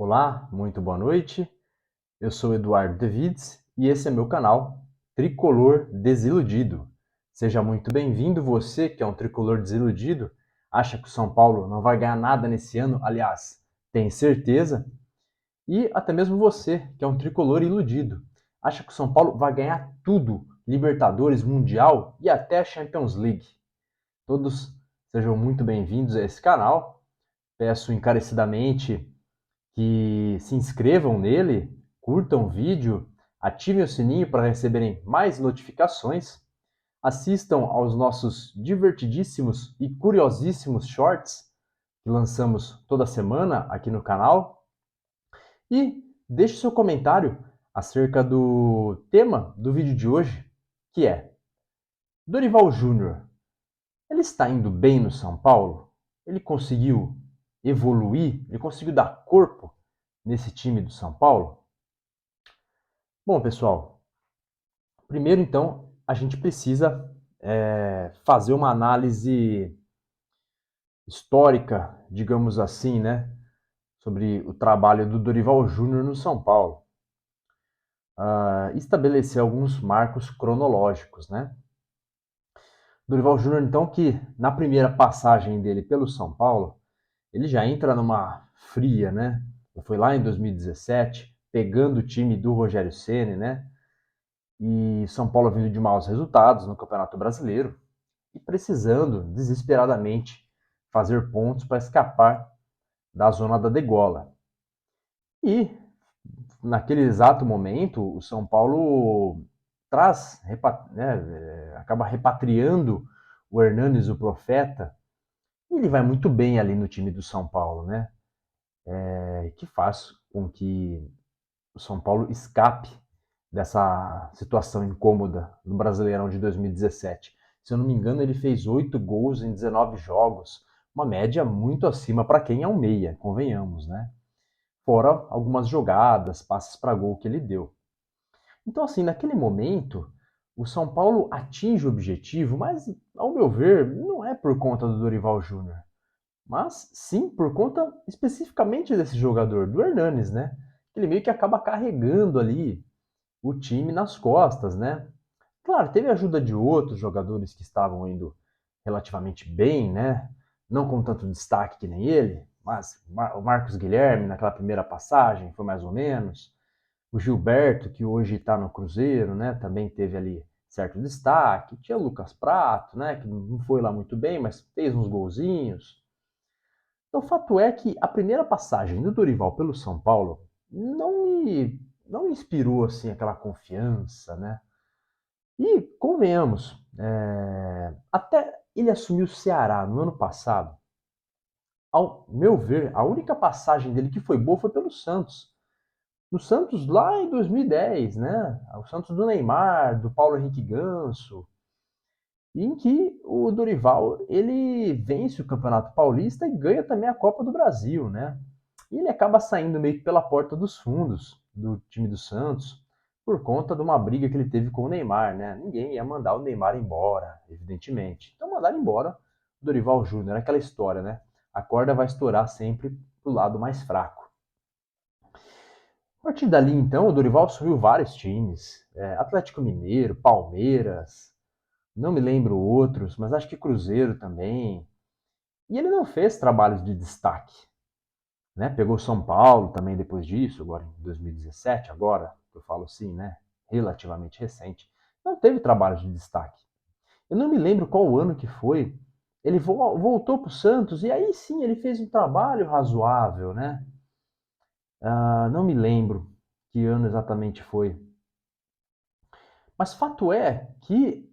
Olá, muito boa noite. Eu sou Eduardo Davids e esse é meu canal Tricolor Desiludido. Seja muito bem-vindo, você que é um tricolor desiludido, acha que o São Paulo não vai ganhar nada nesse ano, aliás, tem certeza, e até mesmo você que é um tricolor iludido, acha que o São Paulo vai ganhar tudo, Libertadores, Mundial e até a Champions League. Todos sejam muito bem-vindos a esse canal. Peço encarecidamente que se inscrevam nele, curtam o vídeo, ativem o sininho para receberem mais notificações, assistam aos nossos divertidíssimos e curiosíssimos shorts que lançamos toda semana aqui no canal e deixe seu comentário acerca do tema do vídeo de hoje, que é: Dorival Júnior, ele está indo bem no São Paulo? Ele conseguiu evoluir? Ele conseguiu dar corpo nesse time do São Paulo? Bom, pessoal, primeiro então a gente precisa fazer uma análise histórica, digamos assim, né, sobre o trabalho do Dorival Júnior no São Paulo. Estabelecer alguns marcos cronológicos, né? Dorival Júnior, então, que na primeira passagem dele pelo São Paulo, ele já entra numa fria, né? Foi lá em 2017, pegando o time do Rogério Ceni, né? E São Paulo vindo de maus resultados no Campeonato Brasileiro e precisando desesperadamente fazer pontos para escapar da zona da degola. E naquele exato momento, o São Paulo acaba repatriando o Hernanes, o Profeta, e ele vai muito bem ali no time do São Paulo, né? Que faz com que o São Paulo escape dessa situação incômoda no Brasileirão de 2017. Se eu não me engano, ele fez 8 gols em 19 jogos, uma média muito acima para quem é um meia, convenhamos, né? Fora algumas jogadas, passes para gol que ele deu. Então, assim, naquele momento, o São Paulo atinge o objetivo, mas, ao meu ver, não é por conta do Dorival Júnior, mas sim por conta especificamente desse jogador, do Hernanes, né? Ele meio que acaba carregando ali o time nas costas, né? Claro, teve ajuda de outros jogadores que estavam indo relativamente bem, né? Não com tanto destaque que nem ele, mas o Marcos Guilherme naquela primeira passagem foi mais ou menos. O Gilberto, que hoje está no Cruzeiro, né? Também teve ali certo destaque. Tinha o Lucas Prato, né? Que não foi lá muito bem, mas fez uns golzinhos. Então, o fato é que a primeira passagem do Dorival pelo São Paulo não me inspirou assim aquela confiança, né? E convenhamos, até ele assumir o Ceará no ano passado, ao meu ver, a única passagem dele que foi boa foi pelo Santos. No Santos lá em 2010, né? O Santos do Neymar, do Paulo Henrique Ganso, em que o Dorival ele vence o Campeonato Paulista e ganha também a Copa do Brasil, né? E ele acaba saindo meio que pela porta dos fundos do time do Santos por conta de uma briga que ele teve com o Neymar, né? Ninguém ia mandar o Neymar embora, evidentemente. Então mandaram embora o Dorival Júnior, aquela história, né? A corda vai estourar sempre pro lado mais fraco. A partir dali, então, o Dorival assumiu vários times. Atlético Mineiro, Palmeiras, não me lembro outros, mas acho que Cruzeiro também. E ele não fez trabalhos de destaque. Né? Pegou São Paulo também depois disso, agora em 2017, agora, eu falo assim, né? Relativamente recente. Não teve trabalhos de destaque. Eu não me lembro qual ano que foi. Ele voltou para o Santos e aí sim ele fez um trabalho razoável, né? Não me lembro que ano exatamente foi. Mas fato é que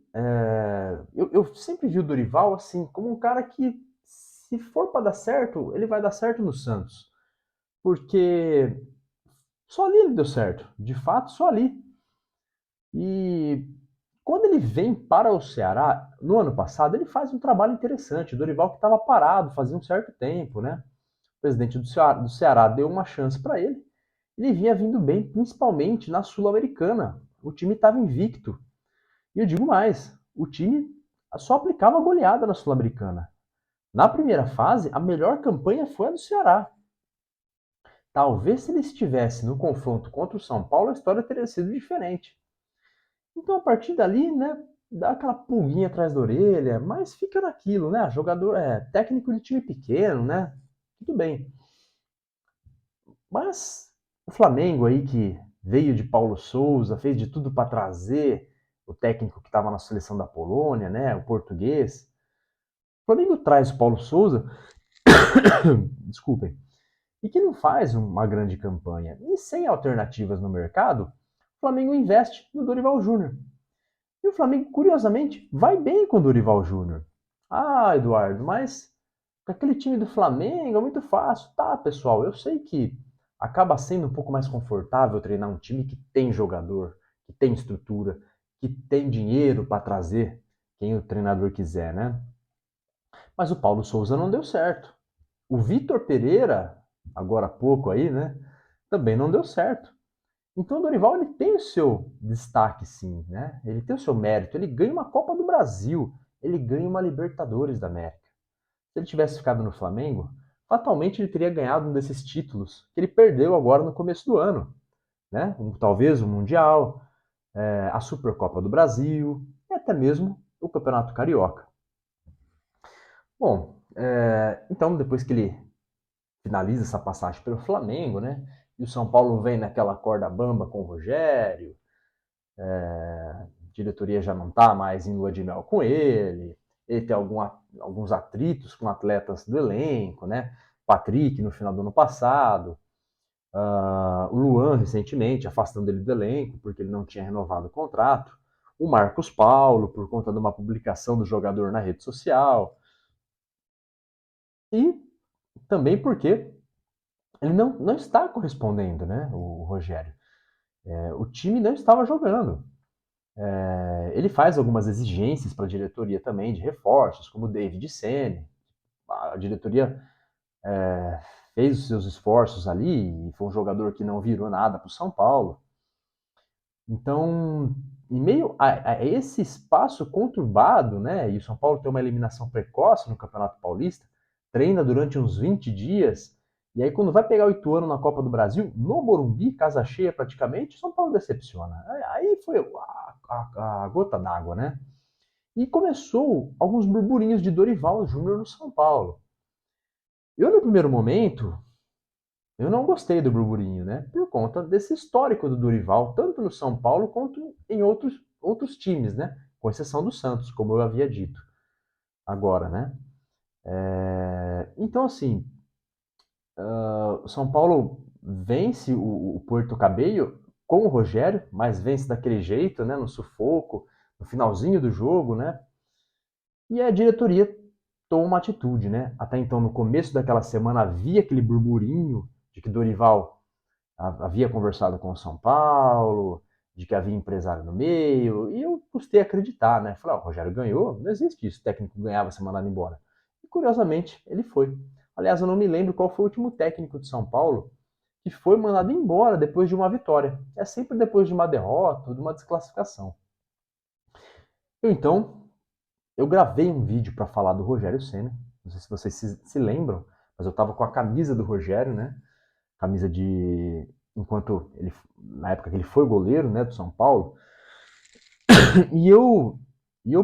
eu sempre vi o Dorival assim como um cara que, se for para dar certo, ele vai dar certo no Santos. Porque só ali ele deu certo. De fato, só ali. E quando ele vem para o Ceará, no ano passado, ele faz um trabalho interessante. O Dorival que estava parado fazia um certo tempo, né? O presidente do Ceará deu uma chance para ele. Ele vinha vindo bem, principalmente na Sul-Americana. O time estava invicto. E eu digo mais, o time só aplicava goleada na Sul-Americana. Na primeira fase, a melhor campanha foi a do Ceará. talvez se ele estivesse no confronto contra o São Paulo, a história teria sido diferente. Então, a partir dali, né, dá aquela pulguinha atrás da orelha, mas fica naquilo, né? Jogador técnico de time pequeno, né? Tudo bem. Mas o Flamengo aí que veio de Paulo Souza, fez de tudo para trazer o técnico que estava na seleção da Polônia, né? O português. O Flamengo traz o Paulo Souza, desculpem, e que não faz uma grande campanha. E sem alternativas no mercado, o Flamengo investe no Dorival Júnior. E o Flamengo, curiosamente, vai bem com o Dorival Júnior. Ah, Eduardo, mas com aquele time do Flamengo é muito fácil. Tá, pessoal, eu sei que acaba sendo um pouco mais confortável treinar um time que tem jogador, que tem estrutura, que tem dinheiro para trazer quem o treinador quiser, né? Mas o Paulo Souza não deu certo. O Vitor Pereira, agora há pouco aí, né? Também não deu certo. Então o Dorival ele tem o seu destaque, sim, né? Ele tem o seu mérito. Ele ganha uma Copa do Brasil, ele ganha uma Libertadores da América. Se ele tivesse ficado no Flamengo, fatalmente ele teria ganhado um desses títulos que ele perdeu agora no começo do ano, né? Talvez o Mundial, a Supercopa do Brasil e até mesmo o Campeonato Carioca. Bom, então depois que ele finaliza essa passagem pelo Flamengo, né? E o São Paulo vem naquela corda bamba com o Rogério, a diretoria já não está mais em lua de mel com ele tem alguns atritos com atletas do elenco, né? Patrick no final do ano passado, o Luan recentemente afastando ele do elenco porque ele não tinha renovado o contrato, o Marcos Paulo por conta de uma publicação do jogador na rede social e também porque ele não está correspondendo, né? O Rogério. O time não estava jogando. Ele faz algumas exigências para a diretoria também de reforços, como o David Sene. A diretoria fez os seus esforços ali e foi um jogador que não virou nada para o São Paulo. Então, em meio a esse espaço conturbado, né, e o São Paulo tem uma eliminação precoce no Campeonato Paulista, treina durante uns 20 dias, e aí quando vai pegar o Ituano na Copa do Brasil, no Morumbi, casa cheia praticamente, o São Paulo decepciona. Aí foi a gota d'água, né? E começou alguns burburinhos de Dorival Júnior no São Paulo. Eu, no primeiro momento, eu não gostei do burburinho, né? Por conta desse histórico do Dorival, tanto no São Paulo quanto em outros times, né? Com exceção do Santos, como eu havia dito agora, né? Então, assim, o São Paulo vence o Porto Cabello com o Rogério, mas vence daquele jeito, né? No sufoco, no finalzinho do jogo, né? E a diretoria toma uma atitude, né? Até então, no começo daquela semana, havia aquele burburinho de que Dorival havia conversado com o São Paulo, de que havia empresário no meio, e eu custei acreditar, né? Falei, o Rogério ganhou, não existe isso, o técnico ganhava ser mandado embora. E curiosamente, ele foi. Aliás, eu não me lembro qual foi o último técnico de São Paulo que foi mandado embora depois de uma vitória. É sempre depois de uma derrota, de uma desclassificação. Então, eu gravei um vídeo para falar do Rogério Ceni. Não sei se vocês se lembram, mas eu estava com a camisa do Rogério, né? Camisa de enquanto ele na época que ele foi goleiro, né, do São Paulo. E eu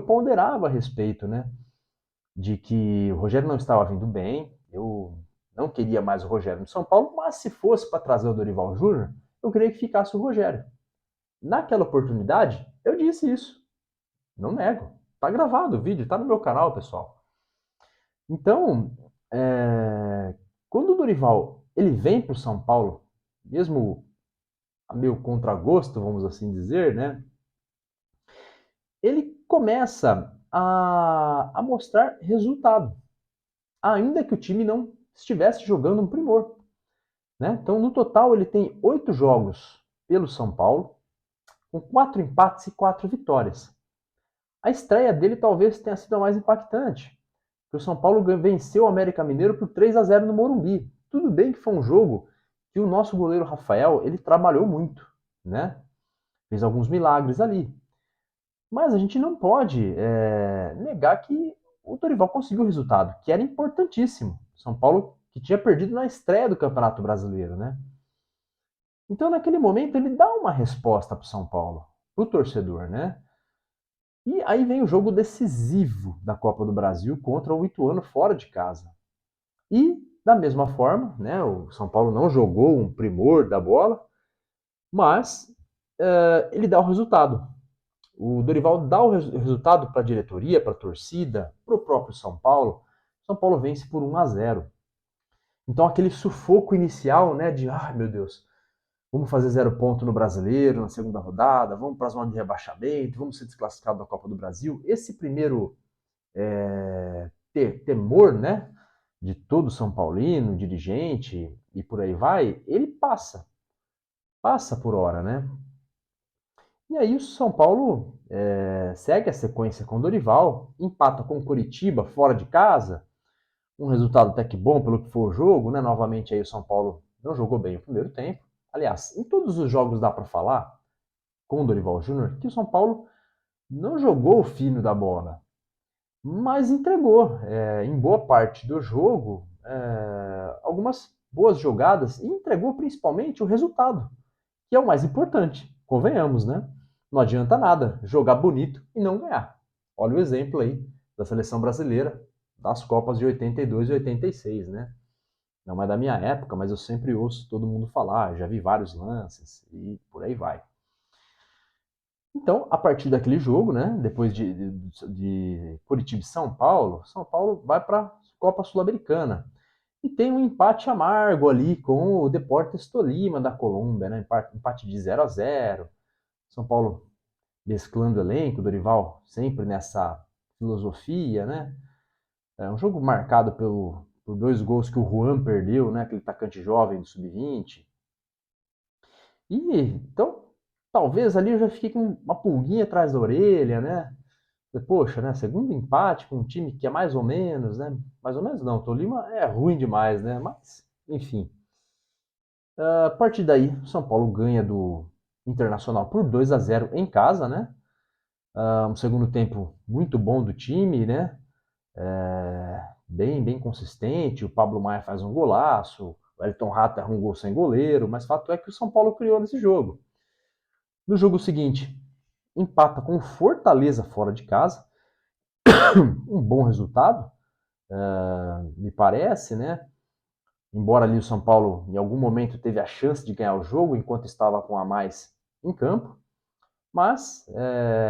ponderava a respeito, né, de que o Rogério não estava vindo bem. Eu não queria mais o Rogério no São Paulo, mas se fosse para trazer o Dorival Júnior, eu queria que ficasse o Rogério. Naquela oportunidade, eu disse isso. Não nego. Tá gravado o vídeo, tá no meu canal, pessoal. Então, quando o Dorival ele vem para o São Paulo, mesmo a meu contragosto, vamos assim dizer, né? Ele começa a mostrar resultado, ainda que o time não estivesse jogando um primor. Né? Então, no total, ele tem 8 jogos pelo São Paulo, com 4 empates e 4 vitórias. A estreia dele talvez tenha sido a mais impactante, porque o São Paulo venceu o América Mineiro por 3-0 no Morumbi. Tudo bem que foi um jogo que o nosso goleiro Rafael ele trabalhou muito, né? Fez alguns milagres ali. Mas a gente não pode negar que o Dorival conseguiu o resultado, que era importantíssimo. São Paulo que tinha perdido na estreia do Campeonato Brasileiro, né? Então, naquele momento, ele dá uma resposta para o São Paulo, para o torcedor, né? E aí vem o jogo decisivo da Copa do Brasil contra o Ituano fora de casa. E, da mesma forma, né, o São Paulo não jogou um primor da bola, mas ele dá o resultado. O Dorival dá o resultado para a diretoria, para a torcida, para o próprio São Paulo. São Paulo vence por 1-0. Então aquele sufoco inicial, né, de meu Deus, vamos fazer 0 ponto no Brasileiro na segunda rodada, vamos para a zona de rebaixamento, vamos ser desclassificados da Copa do Brasil. Esse primeiro temor, né, de todo São Paulino, dirigente e por aí vai, ele passa por hora, né? E aí o São Paulo segue a sequência com o Dorival, empata com o Curitiba fora de casa, um resultado até que bom pelo que foi o jogo, né? Novamente aí o São Paulo não jogou bem o primeiro tempo. Aliás, em todos os jogos dá para falar com o Dorival Júnior que o São Paulo não jogou o fino da bola, mas entregou em boa parte do jogo algumas boas jogadas e entregou principalmente o resultado, que é o mais importante, convenhamos, né? Não adianta nada jogar bonito e não ganhar. Olha o exemplo aí da seleção brasileira das Copas de 82 e 86, né? Não é da minha época, mas eu sempre ouço todo mundo falar, já vi vários lances e por aí vai. Então, a partir daquele jogo, né, depois de Curitiba e São Paulo vai para a Copa Sul-Americana. E tem um empate amargo ali com o Deportes Tolima da Colômbia, né, empate de 0-0. São Paulo mesclando o elenco, Dorival sempre nessa filosofia, né? É um jogo marcado por 2 gols que o Juan perdeu, né, aquele atacante jovem do Sub-20. E então, talvez ali eu já fiquei com uma pulguinha atrás da orelha, né? Poxa, né? Segundo empate com um time que é mais ou menos, né? Mais ou menos não, o Tolima é ruim demais, né? Mas, enfim. A partir daí, o São Paulo ganha do Internacional por 2-0 em casa, né? Um segundo tempo muito bom do time, né? Bem consistente. O Pablo Maia faz um golaço, o Elton Rato erra um gol sem goleiro, mas fato é que o São Paulo criou nesse jogo. No jogo seguinte, empata com o Fortaleza fora de casa, um bom resultado, me parece, né? Embora ali o São Paulo em algum momento teve a chance de ganhar o jogo enquanto estava com a mais em campo, mas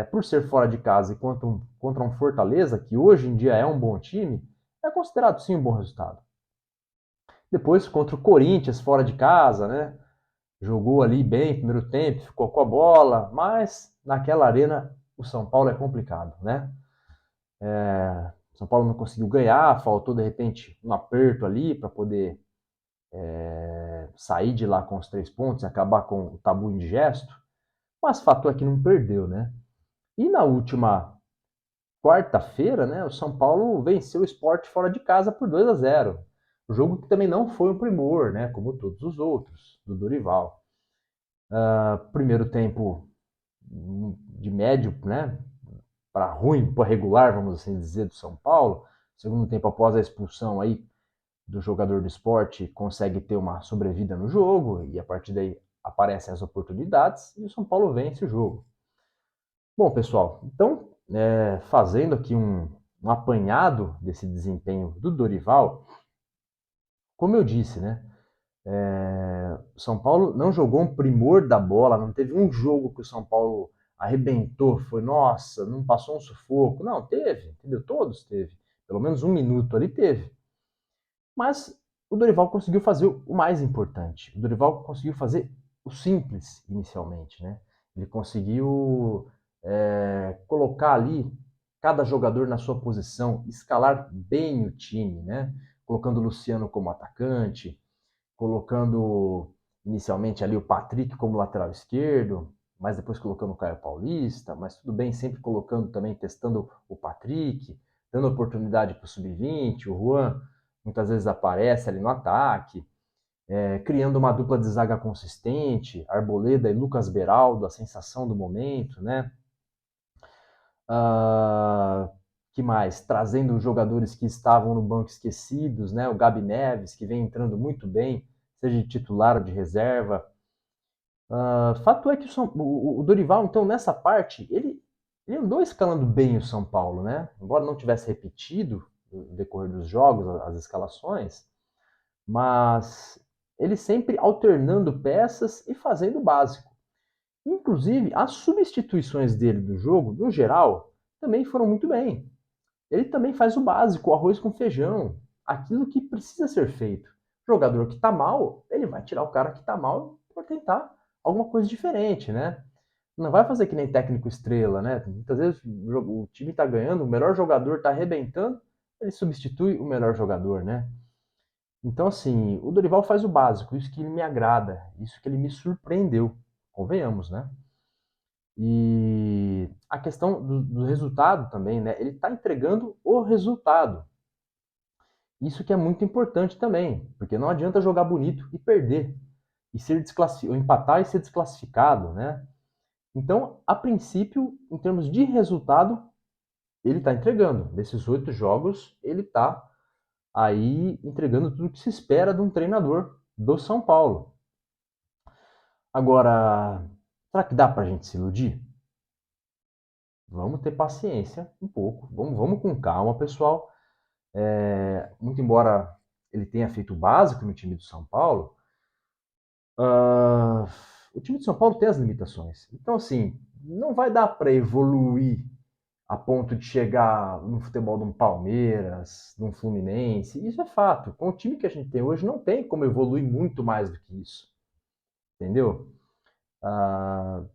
por ser fora de casa e contra um Fortaleza, que hoje em dia é um bom time, é considerado sim um bom resultado. Depois contra o Corinthians fora de casa, né? Jogou ali bem primeiro tempo, ficou com a bola, mas naquela arena o São Paulo é complicado, né? São Paulo não conseguiu ganhar, faltou de repente um aperto ali para poder sair de lá com os 3 pontos e acabar com o tabu indigesto, mas fato é que não perdeu, né? E na última quarta-feira, né, o São Paulo venceu o Sport fora de casa por 2-0. O jogo que também não foi um primor, né, como todos os outros, do Dorival. Primeiro tempo de médio, né, para ruim, para regular, vamos assim dizer, do São Paulo. Segundo tempo, após a expulsão aí do jogador do esporte, consegue ter uma sobrevida no jogo e a partir daí aparecem as oportunidades e o São Paulo vence o jogo. Bom, pessoal, então, fazendo aqui um apanhado desse desempenho do Dorival, como eu disse, né? O São Paulo não jogou um primor da bola, não teve um jogo que o São Paulo arrebentou, foi, nossa, não passou um sufoco. Não, teve, entendeu? Todos teve. Pelo menos um minuto ali teve. Mas o Dorival conseguiu fazer o mais importante. O Dorival conseguiu fazer o simples inicialmente, né? Ele conseguiu colocar ali cada jogador na sua posição, escalar bem o time, né? Colocando o Luciano como atacante, colocando inicialmente ali o Patrick como lateral esquerdo, mas depois colocando o Caio Paulista, mas tudo bem, sempre colocando também, testando o Patrick, dando oportunidade para o Sub-20, o Juan muitas vezes aparece ali no ataque, criando uma dupla de zaga consistente, Arboleda e Lucas Beraldo, a sensação do momento, né? Que mais? Trazendo jogadores que estavam no banco esquecidos, né? O Gabi Neves, que vem entrando muito bem, seja de titular ou de reserva. Fato é que o Dorival, então, nessa parte, ele andou escalando bem o São Paulo, né? Embora não tivesse repetido no decorrer dos jogos as escalações, mas ele sempre alternando peças e fazendo o básico. Inclusive, as substituições dele do jogo, no geral, também foram muito bem. Ele também faz o básico, o arroz com feijão, aquilo que precisa ser feito. O jogador que está mal, ele vai tirar o cara que está mal para tentar alguma coisa diferente, né? Não vai fazer que nem técnico estrela, né? Muitas vezes o time está ganhando, o melhor jogador está arrebentando, ele substitui o melhor jogador, né? Então, assim, o Dorival faz o básico, isso que me agrada, isso que ele me surpreendeu, convenhamos, né? E a questão do resultado também, né? Ele está entregando o resultado. Isso que é muito importante também, porque não adianta jogar bonito e perder, e ser desclassificado, empatar e ser desclassificado, né? Então, a princípio, em termos de resultado, ele está entregando. Desses 8 jogos, ele está aí entregando tudo que se espera de um treinador do São Paulo. Agora, será que dá para a gente se iludir? Vamos ter paciência um pouco, vamos com calma, pessoal. Muito embora ele tenha feito o básico no time do São Paulo, o time do São Paulo tem as limitações. Então, assim, não vai dar para evoluir a ponto de chegar no futebol de um Palmeiras, de um Fluminense. Isso é fato. Com o time que a gente tem hoje, não tem como evoluir muito mais do que isso. Entendeu? Ah,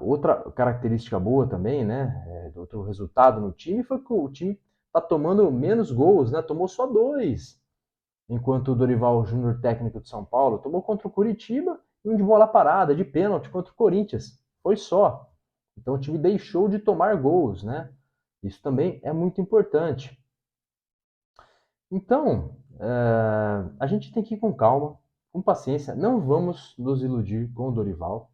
outra característica boa também, né? Outro resultado no time foi que o time tá tomando menos gols, né? Tomou só 2. Enquanto o Dorival Júnior, técnico de São Paulo, tomou contra o Curitiba e um de bola parada, de pênalti contra o Corinthians. Foi só. Então o time deixou de tomar gols, né? Isso também é muito importante. Então, a gente tem que ir com calma, com paciência. Não vamos nos iludir com o Dorival.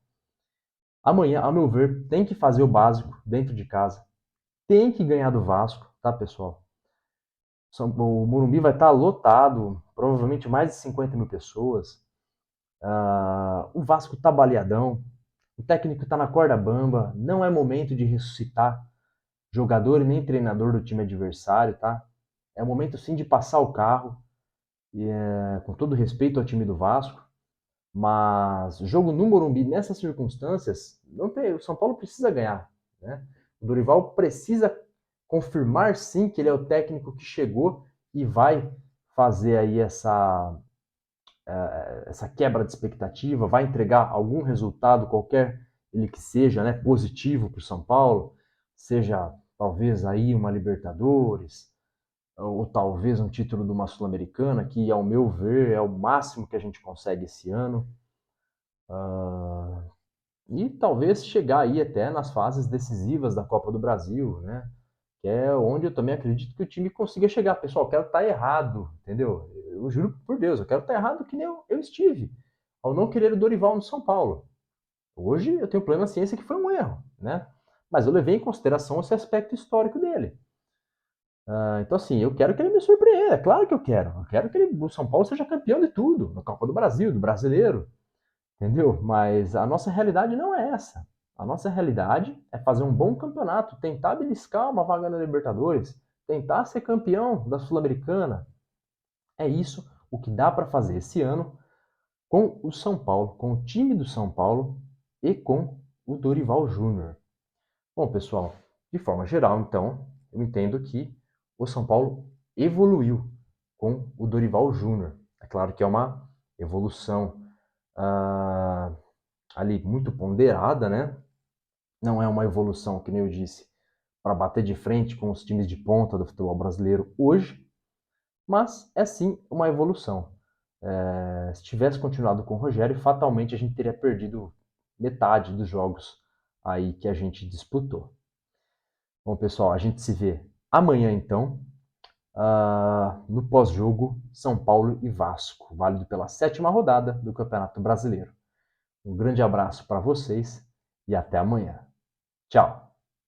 Amanhã, a meu ver, tem que fazer o básico dentro de casa. Tem que ganhar do Vasco, tá, pessoal? O Morumbi vai estar lotado, provavelmente mais de 50 mil pessoas. O Vasco tá baleadão. O técnico tá na corda bamba. Não é momento de ressuscitar jogador e nem treinador do time adversário, tá? É momento sim de passar o carro, com todo respeito ao time do Vasco. Mas jogo no Morumbi, nessas circunstâncias, não tem, o São Paulo precisa ganhar. Né? O Dorival precisa confirmar sim que ele é o técnico que chegou e vai fazer aí essa quebra de expectativa, vai entregar algum resultado qualquer ele que seja, né, positivo para o São Paulo, seja talvez aí uma Libertadores, ou talvez um título de uma Sul-Americana, que ao meu ver é o máximo que a gente consegue esse ano. E talvez chegar aí até nas fases decisivas da Copa do Brasil, né? Que é onde eu também acredito que o time consiga chegar. Pessoal, eu quero estar errado, entendeu? Eu juro por Deus, eu quero estar errado que nem eu estive, ao não querer o Dorival no São Paulo. Hoje eu tenho plena ciência que foi um erro, né? Mas eu levei em consideração esse aspecto histórico dele. Então, assim, eu quero que ele me surpreenda, é claro que eu quero. Eu quero que o São Paulo seja campeão de tudo, na Copa do Brasil, do brasileiro, entendeu? Mas a nossa realidade não é essa. A nossa realidade é fazer um bom campeonato, tentar beliscar uma vaga na Libertadores, tentar ser campeão da Sul-Americana. É isso o que dá para fazer esse ano com o São Paulo, com o time do São Paulo e com o Dorival Júnior. Bom, pessoal, de forma geral, então, eu entendo que o São Paulo evoluiu com o Dorival Júnior. É claro que é uma evolução ah, ali muito ponderada, né? Não é uma evolução, que nem eu disse, para bater de frente com os times de ponta do futebol brasileiro hoje, mas é sim uma evolução. Se tivesse continuado com o Rogério, fatalmente a gente teria perdido metade dos jogos aí que a gente disputou. Bom, pessoal, a gente se vê amanhã então, no pós-jogo São Paulo e Vasco, válido pela 7ª rodada do Campeonato Brasileiro. Um grande abraço para vocês e até amanhã. Tchau!